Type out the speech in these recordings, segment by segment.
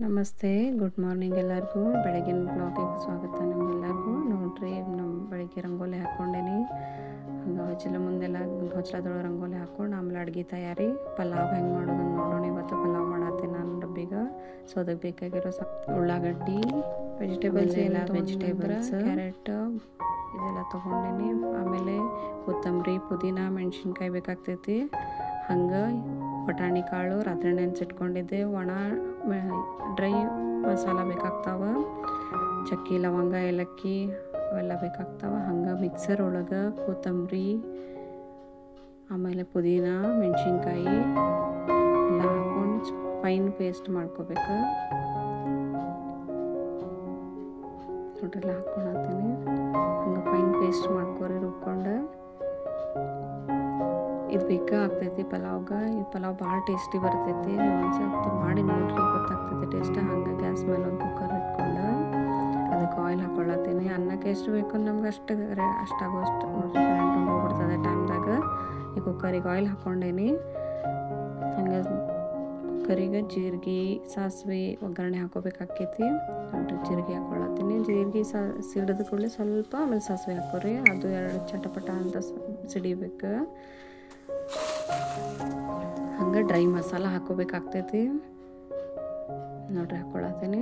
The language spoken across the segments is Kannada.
ನಮಸ್ತೆ, ಗುಡ್ ಮಾರ್ನಿಂಗ್ ಎಲ್ಲರಿಗೂ. ಬೆಳಗಿನ ಬ್ಲಾಗಿಗೆ ಸ್ವಾಗತ ನಿಮ್ಗೆಲ್ಲರಿಗೂ. ನೋಡ್ರಿ, ನಮ್ಮ ಬೆಳಗ್ಗೆ ರಂಗೋಲಿ ಹಾಕ್ಕೊಂಡೇನಿ. ಹಂಗೆ ಹೊಚ್ಚಲದೊಳಗೆ ರಂಗೋಲಿ ಹಾಕ್ಕೊಂಡು ಆಮೇಲೆ ಅಡುಗೆ ತಯಾರಿ. ಪಲಾವ್ ಹೆಂಗೆ ಮಾಡೋದನ್ನು ನೋಡೋಣ. ಇವತ್ತು ಪಲಾವ್ ಮಾಡತ್ತೀನಿ ನಾನು ಡಬ್ಬಿಗೆ. ಸೊ ಅದಕ್ಕೆ ಬೇಕಾಗಿರೋ ಉಳ್ಳಾಗಡ್ಡಿ, ವೆಜಿಟೇಬಲ್ಸ್ ಕ್ಯಾರೆಟ್ ಇದೆಲ್ಲ ತೊಗೊಂಡೇನಿ. ಆಮೇಲೆ ಕೊತ್ತಂಬರಿ, ಪುದೀನ, ಮೆಣಸಿನ್ಕಾಯಿ ಬೇಕಾಗ್ತೈತಿ. ಹಂಗೆ ಬಟಾಣಿ ಕಾಳು ರಾತ್ರಿ ನೆನೆಸಿಟ್ಕೊಂಡಿದ್ದೆ. ಒಣ ಡ್ರೈ ಮಸಾಲ ಬೇಕಾಗ್ತಾವೆ. ಚಕ್ಕಿ, ಲವಂಗ, ಏಲಕ್ಕಿ ಅವೆಲ್ಲ ಬೇಕಾಗ್ತಾವೆ. ಹಂಗೆ ಮಿಕ್ಸರ್ ಒಳಗೆ ಕೊತ್ತಂಬರಿ, ಆಮೇಲೆ ಪುದೀನ, ಮೆಣಸಿನ್ಕಾಯಿ ಎಲ್ಲ ಹಾಕ್ಕೊಂಡು ಫೈನ್ ಪೇಸ್ಟ್ ಮಾಡ್ಕೋಬೇಕು. ನೋಡ್ರೆಲ್ಲ ಹಾಕ್ಕೊಳತ್ತೀನಿ. ಹಂಗೆ ಫೈನ್ ಪೇಸ್ಟ್ ಮಾಡ್ಕೊರಿ, ರುಬ್ಕೊಂಡು. ಇದು ಬೇಕಾಗ್ತೈತಿ ಪಲಾವ್ಗೆ. ಈ ಪಲಾವ್ ಭಾಳ ಟೇಸ್ಟಿ ಬರ್ತೈತಿ. ನೀವು ಒಂದು ಮಾಡಿ ನೋಡ್ರಿ, ಗೊತ್ತಾಗ್ತೈತಿ ಟೇಸ್ಟ್. ಹಂಗೆ ಗ್ಯಾಸ್ ಮೇಲೆ ಒಂದು ಕುಕ್ಕರ್ ಇಟ್ಕೊಂಡು ಅದಕ್ಕೆ ಆಯಿಲ್ ಹಾಕ್ಕೊಳತ್ತೀನಿ. ಅನ್ನಕ್ಕೆ ಎಷ್ಟು ಬೇಕು ನಮ್ಗೆ ಅಷ್ಟಾಗೋಷ್ಟು ನೋಡ್ರಿ. ಕರೆಂಟ್ ಹೋಗ್ಬಿಡ್ತದೆ ಟೈಮ್ದಾಗ. ಈ ಕುಕ್ಕರಿಗೆ ಆಯಿಲ್ ಹಾಕ್ಕೊಂಡೇನಿ. ಹಂಗೆ ಕುಕ್ಕರಿಗೆ ಜೀರಿಗೆ, ಸಾಸಿವೆ ಒಗ್ಗರಣೆ ಹಾಕೋಬೇಕಾಕೈತಿ. ನೋಡ್ರಿ, ಜೀರಿಗೆ ಹಾಕ್ಕೊಳತ್ತೀನಿ. ಜೀರಿಗೆ ಸಿಡಿದ ಕೂಡಲೇ ಸ್ವಲ್ಪ ಆಮೇಲೆ ಸಾಸಿವೆ ಹಾಕೋರಿ. ಅದು ಎರಡು ಚಟಪಟ ಅಂತ ಸಿಡಿಬೇಕು. ಹಂಗೆ ಡ್ರೈ ಮಸಾಲ ಹಾಕೋಬೇಕಾಗ್ತೈತಿ. ನೋಡ್ರಿ, ಹಾಕ್ಕೊಳತ್ತೀನಿ.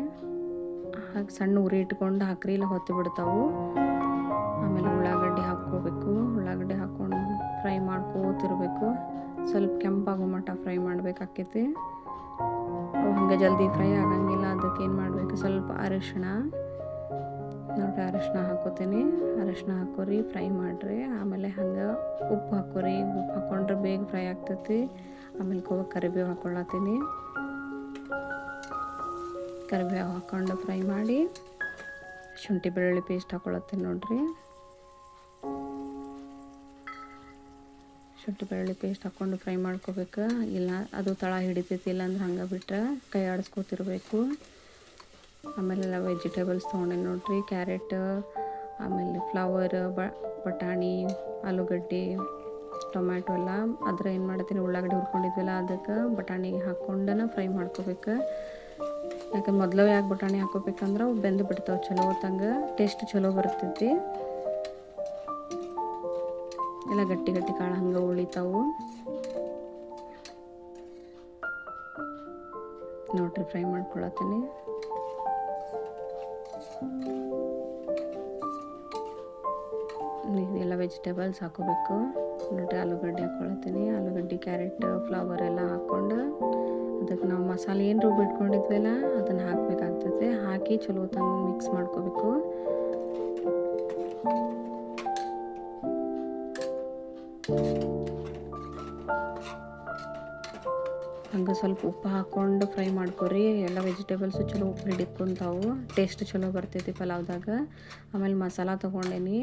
ಹಾಗೆ ಸಣ್ಣ ಉರಿ ಇಟ್ಕೊಂಡು ಹಾಕ್ರಿ, ಇಲ್ಲ ಹೊತ್ತಿ ಬಿಡ್ತಾವು. ಆಮೇಲೆ ಉಳ್ಳಾಗಡ್ಡಿ ಹಾಕ್ಕೋಬೇಕು. ಉಳ್ಳಾಗಡ್ಡಿ ಹಾಕ್ಕೊಂಡು ಫ್ರೈ ಮಾಡ್ಕೋತಿರ್ಬೇಕು. ಸ್ವಲ್ಪ ಕೆಂಪಾಗೋ ಮಟ್ಟ ಫ್ರೈ ಮಾಡಬೇಕಾಕೈತಿ. ಹಂಗೆ ಜಲ್ದಿ ಫ್ರೈ ಆಗಂಗಿಲ್ಲ. ಅದಕ್ಕೆ ಏನು ಮಾಡಬೇಕು, ಸ್ವಲ್ಪ ಅರಿಶಿಣ. ನೋಡ್ರಿ, ಅರಿಶಿಣ ಹಾಕೋತೀನಿ. ಅರಿಶಿಣ ಹಾಕೋರಿ, ಫ್ರೈ ಮಾಡಿರಿ. ಆಮೇಲೆ ಹಂಗೆ ಉಪ್ಪು ಹಾಕೋರಿ. ಉಪ್ಪು ಹಾಕ್ಕೊಂಡ್ರೆ ಬೇಗ ಫ್ರೈ ಆಗ್ತೈತಿ. ಆಮೇಲೆ ಕರಿಬೇವು ಹಾಕ್ಕೊಳತ್ತೀನಿ. ಕರಿಬೇವು ಹಾಕ್ಕೊಂಡು ಫ್ರೈ ಮಾಡಿ ಶುಂಠಿ ಬೆಳ್ಳುಳ್ಳಿ ಪೇಸ್ಟ್ ಹಾಕ್ಕೊಳತ್ತೀನಿ. ನೋಡ್ರಿ, ಶುಂಠಿ ಬೆಳ್ಳುಳ್ಳಿ ಪೇಸ್ಟ್ ಹಾಕ್ಕೊಂಡು ಫ್ರೈ ಮಾಡ್ಕೋಬೇಕು. ಇಲ್ಲ ಅದು ತಳ ಹಿಡಿತೈತಿ, ಇಲ್ಲಾಂದ್ರೆ ಹಂಗೆ ಬಿಟ್ಟರೆ ಕೈ ಆಡಿಸ್ಕೋತಿರ್ಬೇಕು. ಆಮೇಲೆಲ್ಲ ವೆಜಿಟೇಬಲ್ಸ್ ತೊಗೊಂಡೆ ನೋಡ್ರಿ. ಕ್ಯಾರೆಟ್, ಆಮೇಲೆ ಫ್ಲವರ್, ಬಟಾಣಿ, ಆಲೂಗಡ್ಡೆ, ಟೊಮ್ಯಾಟೊ ಎಲ್ಲ. ಅದ್ರ ಏನು ಮಾಡ್ತೀನಿ, ಉಳ್ಳಾಗಡ್ಡಿ ಹುರ್ಕೊಂಡಿದ್ವಲ್ಲ ಅದಕ್ಕೆ ಬಟಾಣಿಗೆ ಹಾಕ್ಕೊಂಡನ ಫ್ರೈ ಮಾಡ್ಕೋಬೇಕು. ಯಾಕಂದ್ರೆ ಮೊದಲು ಯಾಕೆ ಬಟಾಣಿ ಹಾಕೋಬೇಕಂದ್ರೆ ಅವು ಬೆಂದು ಬಿಡ್ತಾವೆ ಚಲೋ ಹೊತ್ತಂಗೆ. ಟೇಸ್ಟ್ ಚಲೋ ಬರ್ತೈತಿ. ಎಲ್ಲ ಗಟ್ಟಿ ಗಟ್ಟಿ ಕಾಳು ಹಂಗೆ ಉಳಿತಾವು. ನೋಡ್ರಿ, ಫ್ರೈ ಮಾಡ್ಕೊಳತ್ತೀನಿ. ಎಲ್ಲ ವೆಜಿಟೇಬಲ್ಸ್ ಹಾಕೋಬೇಕು. ನೋಡ್ರಿ, ಆಲೂಗಡ್ಡೆ ಹಾಕ್ಕೊಳತ್ತೀನಿ. ಆಲೂಗಡ್ಡೆ, ಕ್ಯಾರೆಟ್, ಫ್ಲವರ್ ಎಲ್ಲ ಹಾಕ್ಕೊಂಡು ಅದಕ್ಕೆ ನಾವು ಮಸಾಲೆ ಏನು ರುಬ್ಬಿಟ್ಕೊಂಡಿದ್ವಲ್ಲ ಅದನ್ನು ಹಾಕಬೇಕಾಗ್ತದೆ. ಹಾಕಿ ಚಲೋ ತಂದು ಮಿಕ್ಸ್ ಮಾಡ್ಕೋಬೇಕು. ಹಂಗೆ ಸ್ವಲ್ಪ ಉಪ್ಪು ಹಾಕ್ಕೊಂಡು ಫ್ರೈ ಮಾಡ್ಕೊರಿ. ಎಲ್ಲ ವೆಜಿಟೇಬಲ್ಸು ಚಲೋ ಉಪ್ಪು ಹಿಡಿದ್ಕೊಂತಾವು. ಟೇಸ್ಟ್ ಚಲೋ ಬರ್ತೈತಿ ಪಲಾವ್ದಾಗ. ಆಮೇಲೆ ಮಸಾಲ ತೊಗೊಂಡೇನಿ.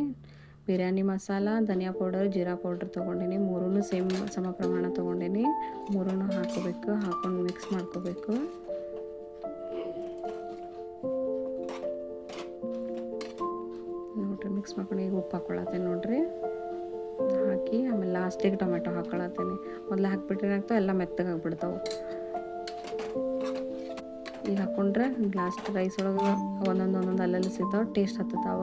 ಬಿರಿಯಾನಿ ಮಸಾಲ, ಧನಿಯಾ ಪೌಡರ್, ಜೀರಾ ಪೌಡರ್ ತೊಗೊಂಡೇನಿ. ಮೂರೂ ಸೇಮ್ ಸಮ ಪ್ರಮಾಣ ತೊಗೊಂಡೇನಿ. ಮೂರೂ ಹಾಕೋಬೇಕು. ಹಾಕ್ಕೊಂಡು ಮಿಕ್ಸ್ ಮಾಡ್ಕೋಬೇಕು. ನೋಡ್ರಿ, ಮಿಕ್ಸ್ ಮಾಡ್ಕೊಂಡು ಈಗ ಉಪ್ಪು ಹಾಕ್ಕೊಳತ್ತೇನೆ. ನೋಡ್ರಿ, ಹಾಕಿ ಆಮೇಲೆ ಲಾಸ್ಟಿಗೆ ಟೊಮೆಟೊ ಹಾಕ್ಕೊಳತ್ತೇನೆ. ಮೊದಲು ಹಾಕ್ಬಿಟ್ರೆ ಏನಾಗ್ತಾವೆ, ಎಲ್ಲ ಮೆತ್ತಗಾಗ್ಬಿಡ್ತಾವೆ. ಈಗ ಹಾಕ್ಕೊಂಡ್ರೆ ಲಾಸ್ಟ್ ರೈಸ್ ಒಳಗೆ ಒಂದೊಂದು ಅಲ್ಲಲ್ಲಿ ಸಿಗ್ತಾವೆ, ಟೇಸ್ಟ್ ಹತ್ತತಾವ.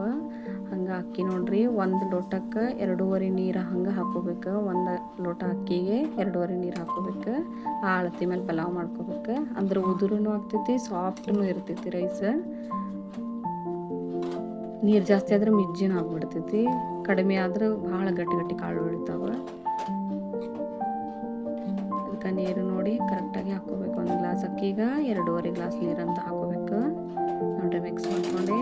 ಹಂಗೆ ಅಕ್ಕಿ ನೋಡ್ರಿ, 1 ಲೋಟಕ್ಕೆ 2.5 ನೀರು ಹಂಗೆ ಹಾಕೋಬೇಕು. 1 ಲೋಟ ಅಕ್ಕಿಗೆ 2.5 ನೀರು ಹಾಕೋಬೇಕು. ಆ ಅಳತಿ ಮೇಲೆ ಪಲಾವ್ ಮಾಡ್ಕೋಬೇಕು. ಅಂದ್ರೆ ಉದುರೂ ಆಗ್ತೈತಿ, ಸಾಫ್ಟೂ ಇರ್ತೈತಿ ರೈಸ್. ನೀರು ಜಾಸ್ತಿ ಆದ್ರೆ ಮಿಜ್ಜಿನ ಆಗ್ಬಿಡ್ತೈತಿ. ಕಡಿಮೆ ಆದ್ರೆ ಭಾಳ ಗಟ್ಟಿ ಗಟ್ಟಿ ಕಾಳು ಉಳಿತಾವೆ. ಅದಕ್ಕೆ ನೀರು ನೋಡಿ ಕರೆಕ್ಟಾಗಿ ಹಾಕ್ಕೋಬೇಕು. 1 ಗ್ಲಾಸ್ ಅಕ್ಕಿಗೆ 2.5 ಗ್ಲಾಸ್ ನೀರು ಅಂತ ಹಾಕೋಬೇಕು. ನೋಡ್ರಿ, ಮಿಕ್ಸ್ ಮಾಡ್ಕೊಂಡು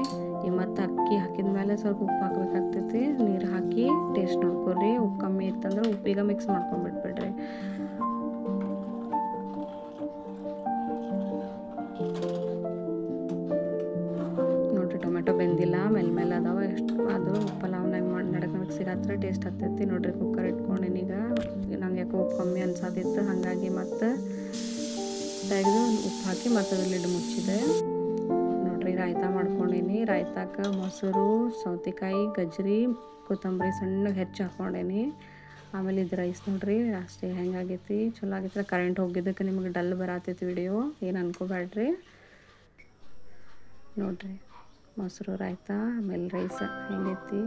ಈ ಮತ್ತು ಅಕ್ಕಿ ಹಾಕಿದ ಮೇಲೆ ಸ್ವಲ್ಪ ಉಪ್ಪು ಹಾಕಬೇಕಾಗ್ತೈತಿ. ನೀರು ಹಾಕಿ ಟೇಸ್ಟ್ ನೋಡ್ಕೊರಿ. ಉಪ್ಪು ಕಮ್ಮಿ ಇತ್ತಂದ್ರೆ ಉಪ್ಪಿಗೆ ಮಿಕ್ಸ್ ಮಾಡ್ಕೊಂಡ್ಬಿಟ್ಬಿಡ್ರಿ. ನೋಡ್ರಿ, ಟೊಮೆಟೊ ಬೆಂದಿಲ್ಲ, ಮೇಲೆ ಅದಾವ. ಎಷ್ಟು ಅದು ಪಲಾವ್ನಾಗ ನಡಕ್ಕೆ ಮಿಕ್ಸಿಗೆ ಹತ್ರ ಟೇಸ್ಟ್ ಹತ್ತೈತಿ. ನೋಡ್ರಿ, ಕುಕ್ಕರ್ ಇಟ್ಕೊಂಡೇನಿ. ಈಗ ನಂಗೆ ಯಾಕೋ ಉಪ್ಪು ಕಮ್ಮಿ ಅನ್ಸತ್ತಿತ್ತು. ಹಾಗಾಗಿ ಮತ್ತು ತೆಗೆದು ಉಪ್ಪು ಹಾಕಿ ಮತ್ತು ಅದು ಲಿಡ್ ಮುಚ್ಚಿದೆ. ನೋಡ್ರಿ, ರಾಯ್ತ ಮಾಡ್ಕೊಂಡೇನಿ. ರಾಯ್ತಕ್ಕೆ ಮೊಸರು, ಸೌತೆಕಾಯಿ, ಗಜ್ರಿ, ಕೊತ್ತಂಬರಿ ಸಣ್ಣಗೆ ಹೆಚ್ಚು ಹಾಕ್ಕೊಂಡೇನಿ. ಆಮೇಲೆ ಇದು ರೈಸ್ ನೋಡ್ರಿ ಅಷ್ಟೇ ಹೆಂಗಾಗೈತಿ. ಚಲೋ ಆಗೈತಿ. ಕರೆಂಟ್ ಹೋಗಿದ್ದಕ್ಕೆ ನಿಮಗೆ ಡಲ್ ಬರತೈತಿ ವಿಡಿಯೋ, ಏನು ಅನ್ಕೋಬೇಡ್ರಿ. ನೋಡಿರಿ ಮೊಸರು ರಾಯ್ತ ಆಮೇಲೆ ರೈಸ ಹೆಂಗೈತಿ.